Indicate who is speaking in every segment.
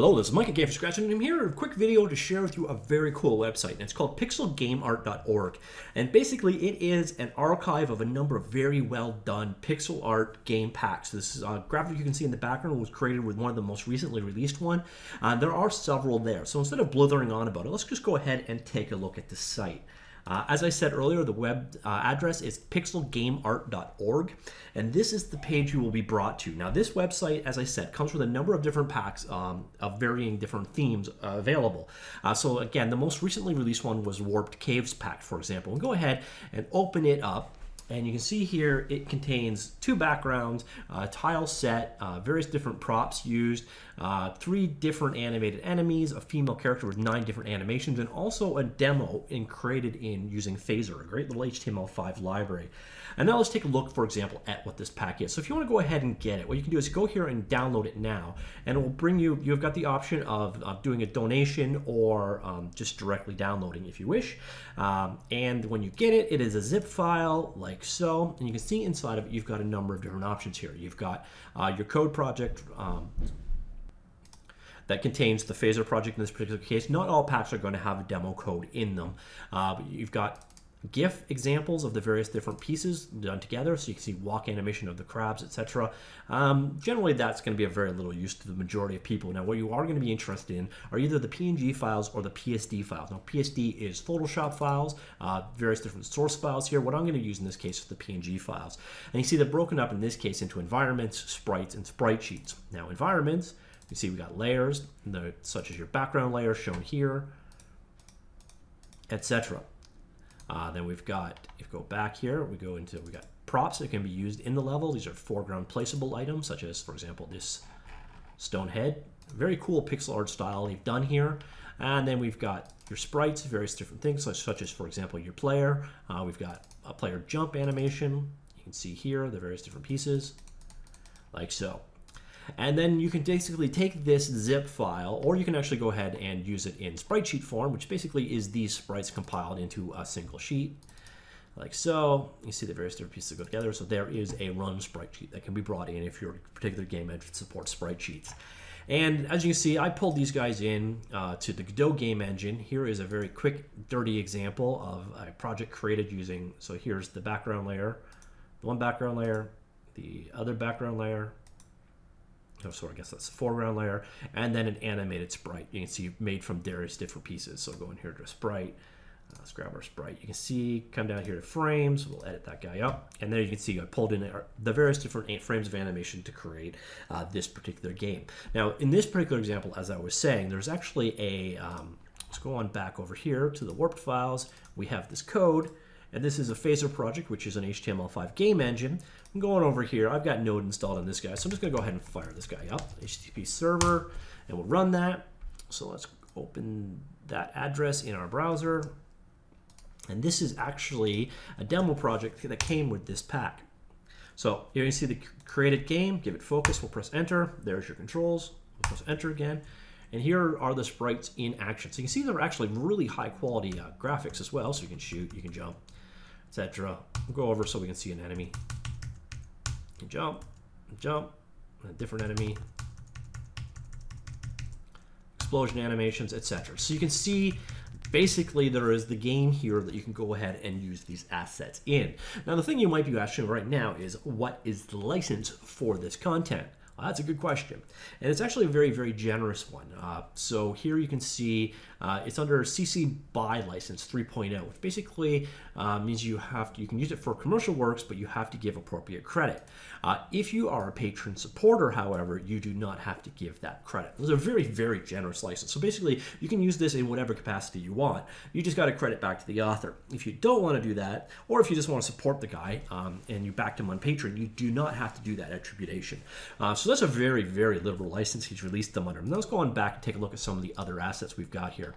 Speaker 1: Hello, this is Mike at GameFromScratch, and I'm here with a quick video to share with you a very cool website, and it's called pixelgameart.org. And basically, it is an archive of a number of very well done pixel art game packs. This is a graphic you can see in the background was created with one of the most recently released one. There are several there, so instead of blithering on about it, let's just go ahead and take a look at the site. As I said earlier, the web address is pixelgameart.org, and this is the page you will be brought to. Now, this website, as I said, comes with a number of different packs of varying different themes available. So again, the most recently released one was Warped Caves pack, for example. We'll go ahead and open it up. And you can see here it contains two backgrounds, a tile set, various different props used, 3 different animated enemies, a female character with 9 different animations, and also a demo created in using Phaser, a great little HTML5 library. And now let's take a look, for example, at what this pack is. So if you want to go ahead and get it, what you can do is go here and download it now, and it will bring you, you've got the option of doing a donation or just directly downloading if you wish. And when you get it, it is a zip file like so, and you can see inside of it, you've got a number of different options here. You've got your code project, that contains the Phaser project in this particular case. Not all packs are going to have a demo code in them. But you've got GIF examples of the various different pieces done together, so you can see walk animation of the crabs, etc. Generally, that's going to be of very little use to the majority of people. Now, what you are going to be interested in are either the PNG files or the PSD files. Now, PSD is Photoshop files, various different source files here. What I'm going to use in this case is the PNG files. And you see they're broken up in this case into environments, sprites, and sprite sheets. Now, environments, you see we got layers, such as your background layer shown here, etc. Then we've got, if you go back here, we got props that can be used in the level. These are foreground placeable items, such as, for example, this stone head. Very cool pixel art style they've done here. And then we've got your sprites, various different things, such as, for example, your player. We've got a player jump animation. You can see here the various different pieces, like so. And then you can basically take this zip file, or you can actually go ahead and use it in sprite sheet form, which basically is these sprites compiled into a single sheet, like so. You see the various different pieces that go together. So there is a run sprite sheet that can be brought in if your particular game engine supports sprite sheets. And as you can see, I pulled these guys in to the Godot game engine. Here is a very quick, dirty example of a project created using, so here's the background layer, the one background layer, the other background layer, so I guess that's the foreground layer, and then an animated sprite. You can see made from various different pieces. So go in here to a sprite. Let's grab our sprite. You can see, come down here to frames. We'll edit that guy up. And there you can see I pulled in the various different frames of animation to create this particular game. Now, in this particular example, as I was saying, there's actually a, let's go on back over here to the warped files. We have this code. And this is a Phaser project, which is an HTML5 game engine. I'm going over here. I've got Node installed on this guy, so I'm just going to go ahead and fire this guy up. HTTP server, and we'll run that. So let's open that address in our browser. And this is actually a demo project that came with this pack. So here you see the created game. Give it focus. We'll press enter. There's your controls. We'll press enter again. And here are the sprites in action. So you can see they're actually really high quality graphics as well. So you can shoot, you can jump, etc. We'll go over so we can see an enemy. You can jump, a different enemy, explosion animations, etc. So you can see basically there is the game here that you can go ahead and use these assets in. Now the thing you might be asking right now is, what is the license for this content? Well, that's a good question, and it's actually a very, very generous one. So here you can see it's under CC BY license 3.0, which basically means you can use it for commercial works, but you have to give appropriate credit. If you are a patron supporter, however, you do not have to give that credit. It's a very, very generous license. So basically, you can use this in whatever capacity you want. You just got to credit back to the author. If you don't want to do that, or if you just want to support the guy and you backed him on Patreon, you do not have to do that attribution. So that's a very, very liberal license he's released them under. Now let's go on back and take a look at some of the other assets we've got here.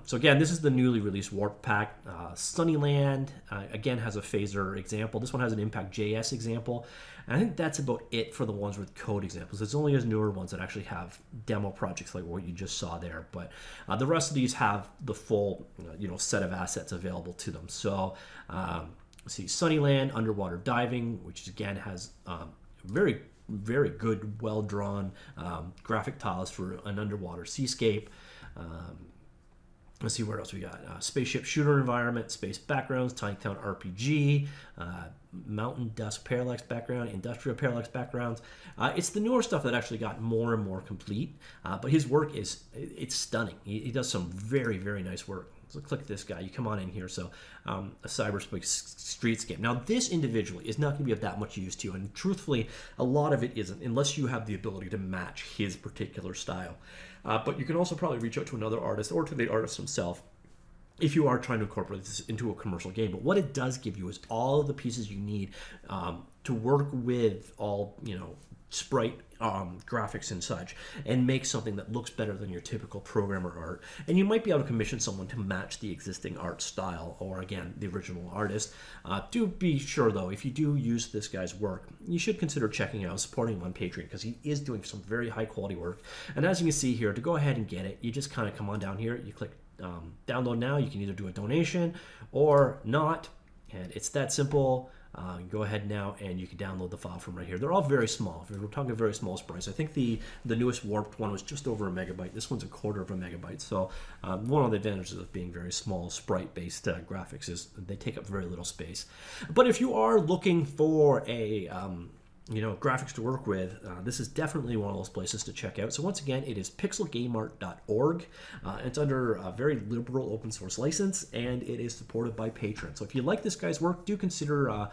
Speaker 1: So again, this is the newly released Warp pack. Sunnyland, again, has a Phaser example. This one has an Impact.js example. And I think that's about it for the ones with code examples. It's only as newer ones that actually have demo projects like what you just saw there. But the rest of these have the full set of assets available to them. So let's see, Sunnyland, underwater diving, which again has very very good, well-drawn graphic tiles for an underwater seascape. Let's see what else we got. Spaceship shooter environment, space backgrounds, Tiny Town RPG, mountain dusk parallax background, industrial parallax backgrounds. It's the newer stuff that actually got more and more complete, but his work it's stunning. He does some very, very nice work. So click this guy. You come on in here. So a Cyberspace Streetscape. Now this individually is not going to be of that much use to you, and truthfully, a lot of it isn't, unless you have the ability to match his particular style. But you can also probably reach out to another artist or to the artist himself if you are trying to incorporate this into a commercial game. But what it does give you is all of the pieces you need to work with all, Sprite graphics and such, and make something that looks better than your typical programmer art. And you might be able to commission someone to match the existing art style, or again, the original artist. Do be sure though, if you do use this guy's work, you should consider checking out, supporting him on Patreon, because he is doing some very high quality work. And as you can see here, to go ahead and get it, you just kind of come on down here, you click download now. You can either do a donation or not, and it's that simple. Go ahead now and you can download the file from right here. They're all very small. We're talking very small sprites. I think the newest warped one was just over a megabyte. This one's a quarter of a megabyte. So one of the advantages of being very small sprite-based graphics is they take up very little space. But if you are looking for a graphics to work with, this is definitely one of those places to check out. So once again, it is pixelgameart.org. It's under a very liberal open source license, and it is supported by Patreon. So if you like this guy's work, do consider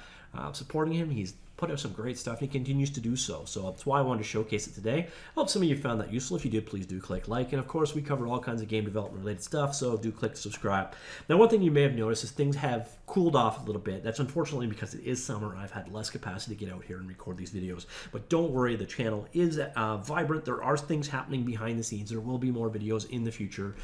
Speaker 1: supporting him. He's put out some great stuff, and he continues to do so. So that's why I wanted to showcase it today. I hope some of you found that useful. If you did, please do click like. And of course, we cover all kinds of game development related stuff, so do click subscribe. Now, one thing you may have noticed is things have cooled off a little bit. That's unfortunately because it is summer. I've had less capacity to get out here and record these videos. But don't worry, the channel is vibrant. There are things happening behind the scenes. There will be more videos in the future.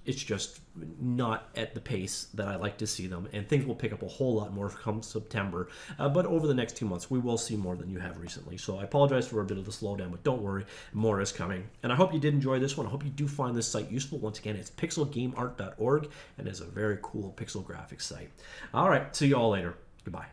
Speaker 1: It's just not at the pace that I like to see them, and things will pick up a whole lot more come September. But over the next 2 months, we will see more than you have recently. So I apologize for a bit of the slowdown, but don't worry, more is coming. And I hope you did enjoy this one. I hope you do find this site useful. Once again, it's pixelgameart.org, and it's a very cool pixel graphics site. All right, see you all later. Goodbye.